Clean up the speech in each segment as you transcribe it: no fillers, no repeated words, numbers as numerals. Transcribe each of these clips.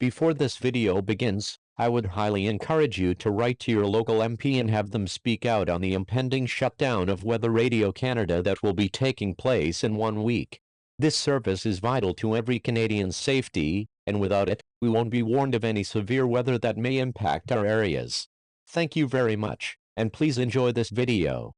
Before this video begins, I would highly encourage you to write to your local MP and have them speak out on the impending shutdown of Weatheradio Canada that will be taking place in 1 week. This service is vital to every Canadian's safety, and without it, we won't be warned of any severe weather that may impact our areas. Thank you very much, and please enjoy this video.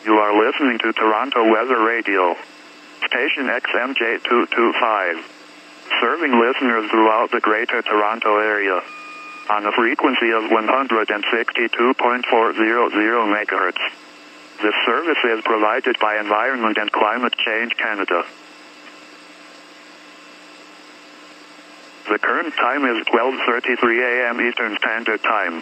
You are listening to Toronto Weather Radio, station XMJ225, serving listeners throughout the Greater Toronto Area, on a frequency of 162.400 MHz. This service is provided by Environment and Climate Change Canada. The current time is 12:33 a.m. Eastern Standard Time.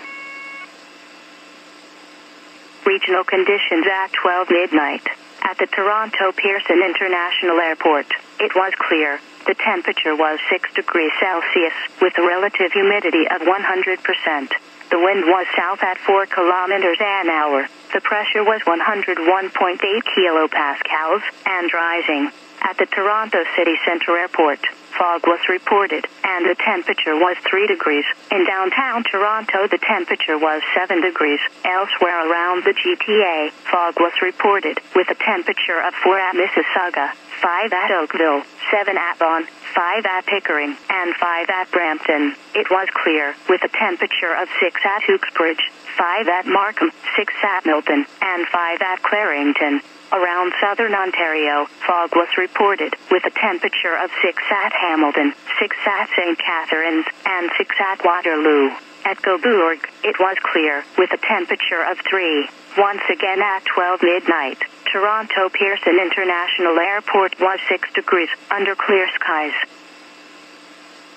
Regional conditions at 12 midnight. At the Toronto Pearson International Airport, it was clear. The temperature was 6 degrees Celsius, with a relative humidity of 100%. The wind was south at 4 kilometers an hour. The pressure was 101.8 kilopascals, and rising. At the Toronto City Centre Airport, fog was reported, and the temperature was 3 degrees. In downtown Toronto, the temperature was 7 degrees. Elsewhere around the GTA, fog was reported, with a temperature of 4 at Mississauga, 5 at Oakville, 7 at Vaughan, 5 at Pickering, and 5 at Brampton. It was clear, with a temperature of 6 at Hooksbridge, 5 at Markham, 6 at Milton, and 5 at Clarington. Around southern Ontario, fog was reported, with a temperature of 6 at Hamilton, 6 at St. Catharines, and 6 at Waterloo. At Cobourg, it was clear, with a temperature of 3. Once again at 12 midnight, Toronto Pearson International Airport was 6 degrees, under clear skies.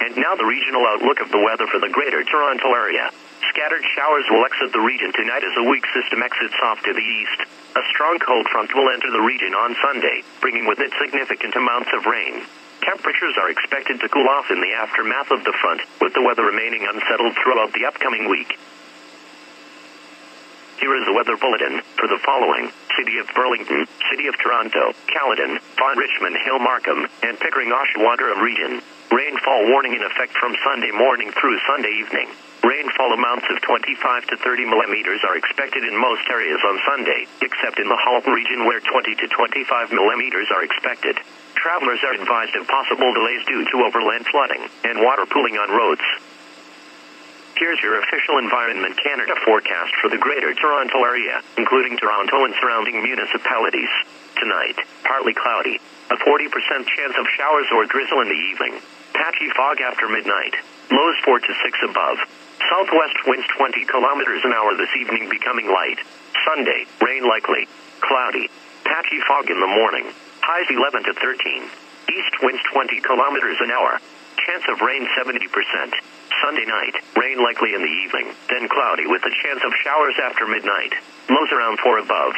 And now the regional outlook of the weather for the Greater Toronto Area. Scattered showers will exit the region tonight as a weak system exits off to the east. A strong cold front will enter the region on Sunday, bringing with it significant amounts of rain. Temperatures are expected to cool off in the aftermath of the front, with the weather remaining unsettled throughout the upcoming week. Here is the weather bulletin for the following: City of Burlington, City of Toronto, Caledon, Vaughan, Richmond Hill, Markham, and Pickering-Oshawa region. Rainfall warning in effect from Sunday morning through Sunday evening. Rainfall amounts of 25 to 30 millimeters are expected in most areas on Sunday, except in the Halton region where 20 to 25 millimeters are expected. Travelers are advised of possible delays due to overland flooding and water pooling on roads. Here's your official Environment Canada forecast for the Greater Toronto Area, including Toronto and surrounding municipalities. Tonight, partly cloudy. A 40% chance of showers or drizzle in the evening. Patchy fog after midnight. Lows 4 to 6 above. Southwest winds 20 kilometers an hour this evening, becoming light. Sunday, rain likely. Cloudy. Patchy fog in the morning. Highs 11 to 13. East winds 20 kilometers an hour. Chance of rain 70%. Sunday night, rain likely in the evening, then cloudy with a chance of showers after midnight. Lows around 4 above.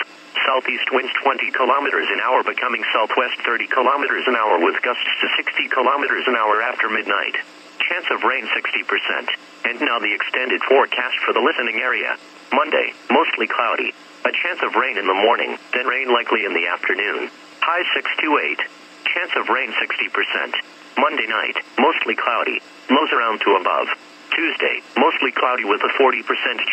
Southeast winds 20 kilometers an hour, becoming southwest 30 kilometers an hour with gusts to 60 kilometers an hour after midnight. Chance of rain 60%. And now the extended forecast for the listening area. Monday, mostly cloudy. A chance of rain in the morning, then rain likely in the afternoon. High 6 to 8. Chance of rain 60%. Monday night, mostly cloudy. Lows around 2 above. Tuesday, mostly cloudy with a 40%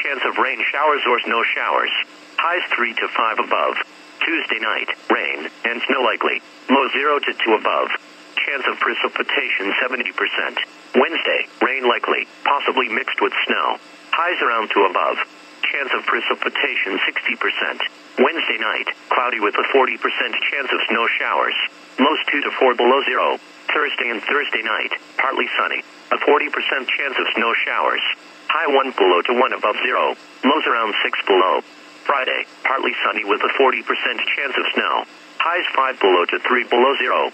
chance of rain, showers or snow showers. Highs 3 to 5 above. Tuesday night, rain and snow likely. Low 0 to 2 above. Chance of precipitation 70%. Wednesday, rain likely, possibly mixed with snow. Highs around 2 above. Chance of precipitation 60%. Wednesday night, cloudy with a 40% chance of snow showers. Lows 2 to 4 below 0. Thursday and Thursday night, partly sunny. A 40% chance of snow showers. High 1 below to 1 above 0. Lows around 6 below. Friday, partly sunny with a 40% chance of snow. Highs 5 below to 3 below 0.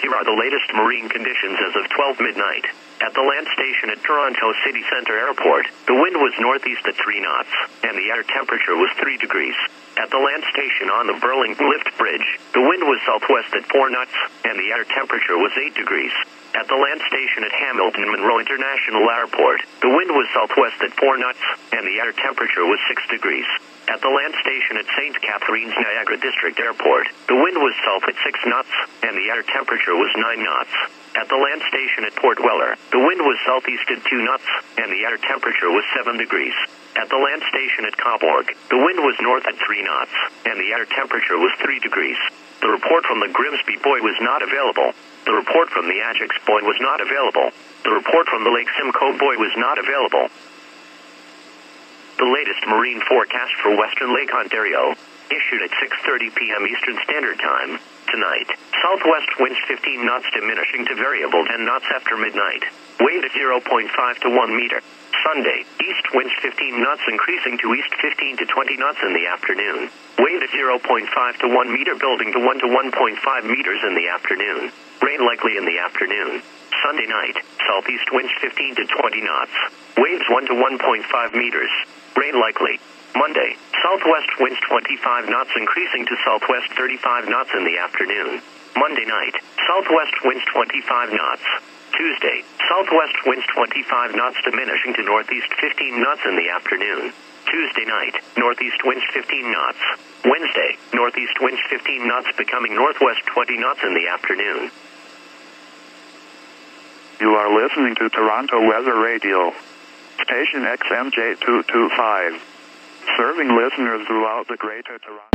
Here are the latest marine conditions as of 12 midnight. At the land station at Toronto City Centre Airport, the wind was northeast at 3 knots, and the air temperature was 3 degrees. At the land station on the Burlington Lift Bridge, the wind was southwest at 4 knots, and the air temperature was 8 degrees. At the land station at Hamilton Monroe International Airport, the wind was southwest at 4 knots, and the air temperature was 6 degrees. At the land station at St. Catharines Niagara District Airport, the wind was south at 6 knots, and the air temperature was 9 knots. At the land station at Port Weller, the wind was southeast at 2 knots, and the air temperature was 7 degrees. At the land station at Coburg, the wind was north at 3 knots, and the air temperature was 3 degrees. The report from the Grimsby Buoy was not available. The report from the Ajax Buoy was not available. The report from the Lake Simcoe Buoy was not available. The latest marine forecast for Western Lake Ontario, issued at 6:30 p.m. Eastern Standard Time. Tonight, southwest winds 15 knots diminishing to variable 10 knots after midnight. Wind at 0.5 to 1 meter. Sunday, east winds 15 knots increasing to east 15 to 20 knots in the afternoon. Wind at 0.5 to 1 meter building to 1 to 1.5 meters in the afternoon. Rain likely in the afternoon. Sunday night, southeast winds 15 to 20 knots. Waves 1 to 1.5 meters. Rain likely. Monday, southwest winds 25 knots increasing to southwest 35 knots in the afternoon. Monday night, southwest winds 25 knots. Tuesday, southwest winds 25 knots diminishing to northeast 15 knots in the afternoon. Tuesday night, northeast winds 15 knots. Wednesday, northeast winds 15 knots becoming northwest 20 knots in the afternoon. You are listening to Toronto Weather Radio. Station XMJ225. Serving listeners throughout the Greater Toronto